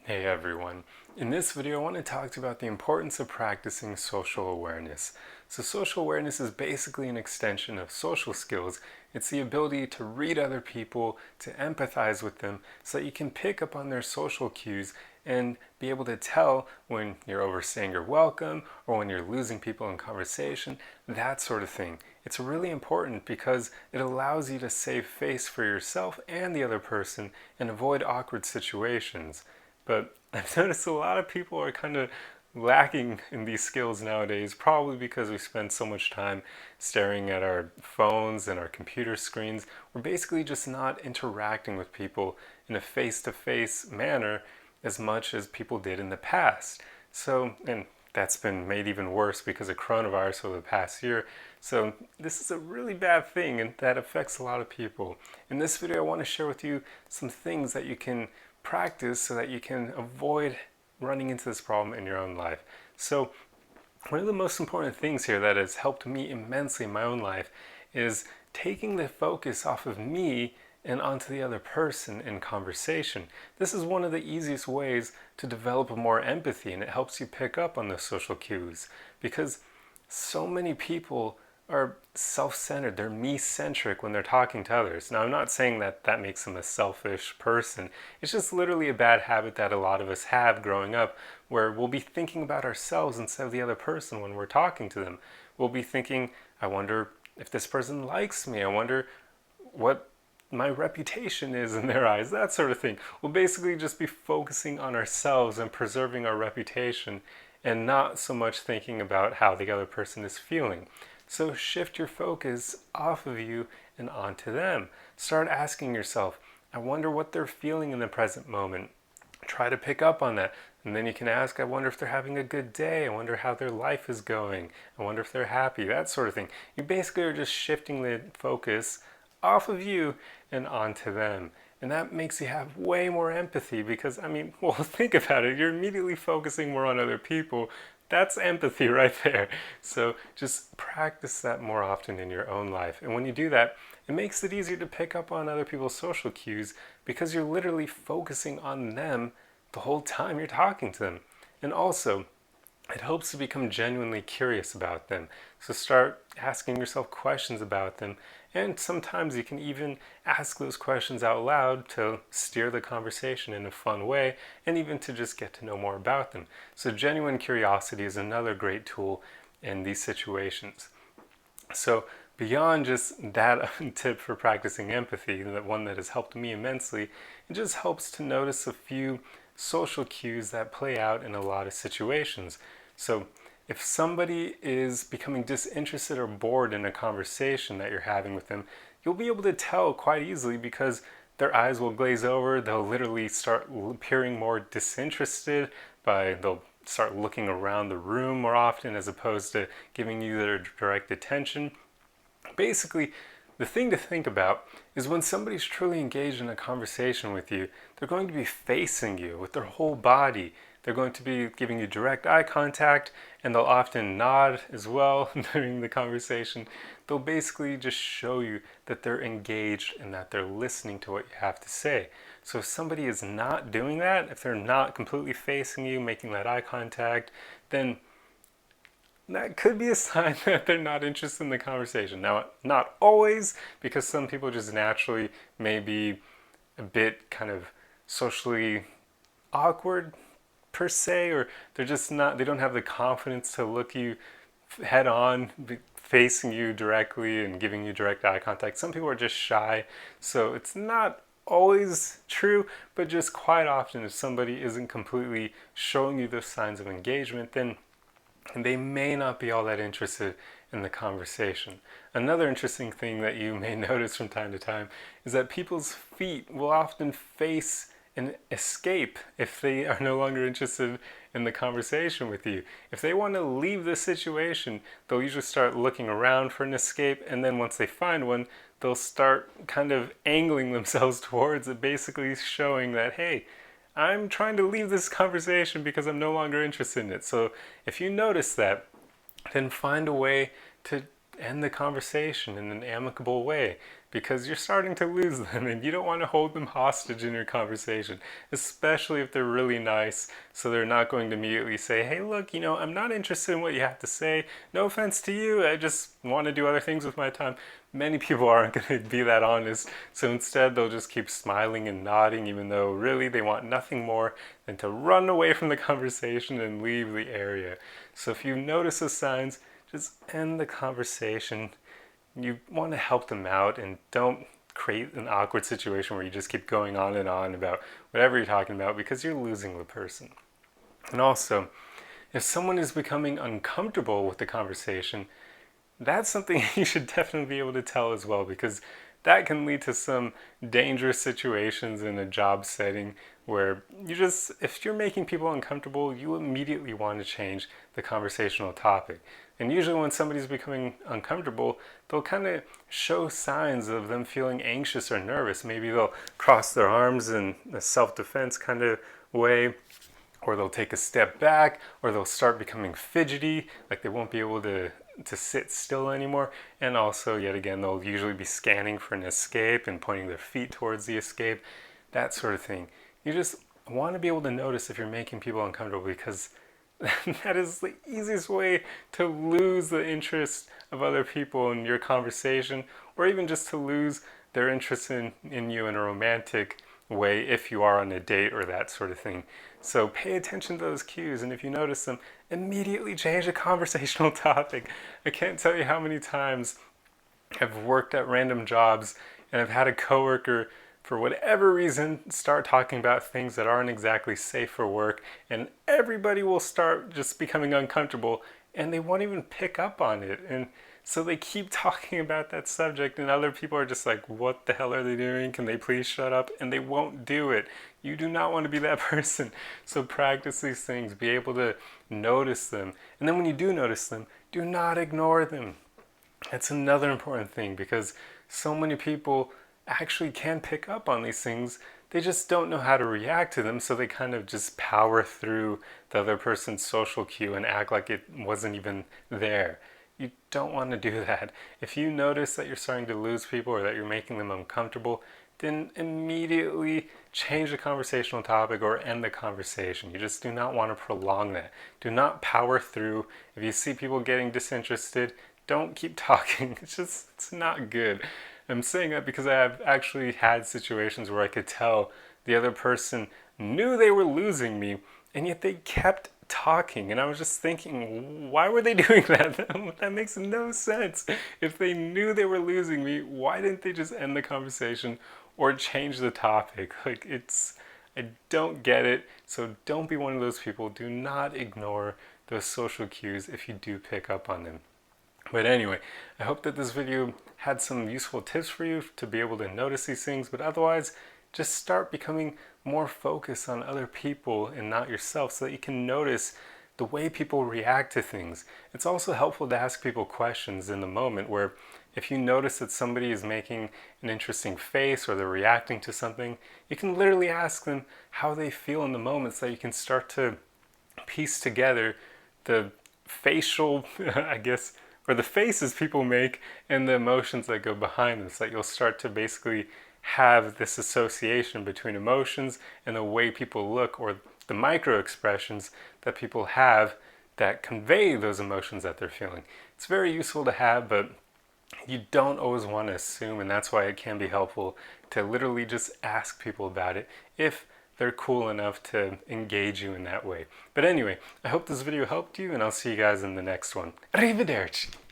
Hey everyone. In this video I want to talk about the importance of practicing social awareness. So social awareness is basically an extension of social skills. It's the ability to read other people, to empathize with them, so that you can pick up on their social cues and be able to tell when you're overstaying your welcome or when you're losing people in conversation, that sort of thing. It's really important because it allows you to save face for yourself and the other person and avoid awkward situations. But I've noticed a lot of people are kind of lacking in these skills nowadays, probably because we spend so much time staring at our phones and our computer screens. We're basically just not interacting with people in a face-to-face manner as much as people did in the past. So, and that's been made even worse because of coronavirus over the past year. So this is a really bad thing and that affects a lot of people. In this video, I want to share with you some things that you can practice so that you can avoid running into this problem in your own life. So one of the most important things here that has helped me immensely in my own life is taking the focus off of me and onto the other person in conversation. This is one of the easiest ways to develop more empathy, and it helps you pick up on those social cues because so many people are self-centered. They're me-centric when they're talking to others. Now, I'm not saying that that makes them a selfish person. It's just literally a bad habit that a lot of us have growing up, where we'll be thinking about ourselves instead of the other person when we're talking to them. We'll be thinking, I wonder if this person likes me. I wonder what my reputation is in their eyes, that sort of thing. We'll basically just be focusing on ourselves and preserving our reputation and not so much thinking about how the other person is feeling. So shift your focus off of you and onto them. Start asking yourself, I wonder what they're feeling in the present moment. Try to pick up on that. And then you can ask, I wonder if they're having a good day. I wonder how their life is going. I wonder if they're happy, that sort of thing. You basically are just shifting the focus off of you and onto them. And that makes you have way more empathy because, well, think about it. You're immediately focusing more on other people. That's empathy right there. So just practice that more often in your own life. And when you do that, it makes it easier to pick up on other people's social cues because you're literally focusing on them the whole time you're talking to them. And also, it helps to become genuinely curious about them. So start asking yourself questions about them. And sometimes you can even ask those questions out loud to steer the conversation in a fun way and even to just get to know more about them. So genuine curiosity is another great tool in these situations. So beyond just that tip for practicing empathy, that one that has helped me immensely, it just helps to notice a few social cues that play out in a lot of situations. So if somebody is becoming disinterested or bored in a conversation that you're having with them, you'll be able to tell quite easily because their eyes will glaze over. They'll literally start appearing more disinterested they'll start looking around the room more often as opposed to giving you their direct attention. Basically, the thing to think about is when somebody's truly engaged in a conversation with you, they're going to be facing you with their whole body. They're going to be giving you direct eye contact, and they'll often nod as well during the conversation. They'll basically just show you that they're engaged and that they're listening to what you have to say. So if somebody is not doing that, if they're not completely facing you, making that eye contact, then that could be a sign that they're not interested in the conversation. Now, not always, because some people just naturally may be a bit kind of socially awkward per se, or they're just not, they don't have the confidence to look you head on, facing you directly and giving you direct eye contact. Some people are just shy, so it's not always true, but just quite often if somebody isn't completely showing you those signs of engagement, then they may not be all that interested in the conversation. Another interesting thing that you may notice from time to time is that people's feet will often face and escape if they are no longer interested in the conversation with you. If they want to leave the situation, they'll usually start looking around for an escape, and then once they find one, they'll start kind of angling themselves towards it, basically showing that, hey, I'm trying to leave this conversation because I'm no longer interested in it. So if you notice that, then find a way to end the conversation in an amicable way, because you're starting to lose them and you don't want to hold them hostage in your conversation, especially if they're really nice. So they're not going to immediately say, hey, look, I'm not interested in what you have to say. No offense to you. I just want to do other things with my time. Many people aren't going to be that honest. So instead, they'll just keep smiling and nodding, even though really they want nothing more than to run away from the conversation and leave the area. So if you notice the signs, just end the conversation. You want to help them out and don't create an awkward situation where you just keep going on and on about whatever you're talking about because you're losing the person. And also, if someone is becoming uncomfortable with the conversation, that's something you should definitely be able to tell as well, because that can lead to some dangerous situations in a job setting where if you're making people uncomfortable, you immediately want to change the conversational topic. And usually when somebody's becoming uncomfortable, they'll kind of show signs of them feeling anxious or nervous. Maybe they'll cross their arms in a self-defense kind of way, or they'll take a step back, or they'll start becoming fidgety, like they won't be able to sit still anymore. And also, yet again, they'll usually be scanning for an escape and pointing their feet towards the escape, that sort of thing. You just want to be able to notice if you're making people uncomfortable, because that is the easiest way to lose the interest of other people in your conversation, or even just to lose their interest in you in a romantic way if you are on a date or that sort of thing. So pay attention to those cues, and if you notice them, immediately change the conversational topic. I can't tell you how many times I've worked at random jobs and I've had a coworker, for whatever reason, start talking about things that aren't exactly safe for work, and everybody will start just becoming uncomfortable and they won't even pick up on it. And so they keep talking about that subject, and other people are just like, what the hell are they doing? Can they please shut up? And they won't do it. You do not want to be that person. So practice these things, be able to notice them. And then when you do notice them, do not ignore them. That's another important thing, because so many people actually can pick up on these things. They just don't know how to react to them, so they kind of just power through the other person's social cue and act like it wasn't even there. You don't want to do that. If you notice that you're starting to lose people or that you're making them uncomfortable, then immediately change the conversational topic or end the conversation. You just do not want to prolong that. Do not power through. If you see people getting disinterested, don't keep talking. It's not good. I'm saying that because I have actually had situations where I could tell the other person knew they were losing me, and yet they kept talking. And I was just thinking, why were they doing that? That makes no sense. If they knew they were losing me, why didn't they just end the conversation or change the topic? I don't get it. So don't be one of those people. Do not ignore those social cues if you do pick up on them. But anyway, I hope that this video had some useful tips for you to be able to notice these things, but otherwise, just start becoming more focused on other people and not yourself, so that you can notice the way people react to things. It's also helpful to ask people questions in the moment, where if you notice that somebody is making an interesting face or they're reacting to something, you can literally ask them how they feel in the moment, so that you can start to piece together the facial, or the faces people make and the emotions that go behind them, so that you'll start to basically have this association between emotions and the way people look, or the micro expressions that people have that convey those emotions that they're feeling. It's very useful to have, but you don't always want to assume, and that's why it can be helpful to literally just ask people about it if they're cool enough to engage you in that way. But anyway, I hope this video helped you, and I'll see you guys in the next one. Arrivederci!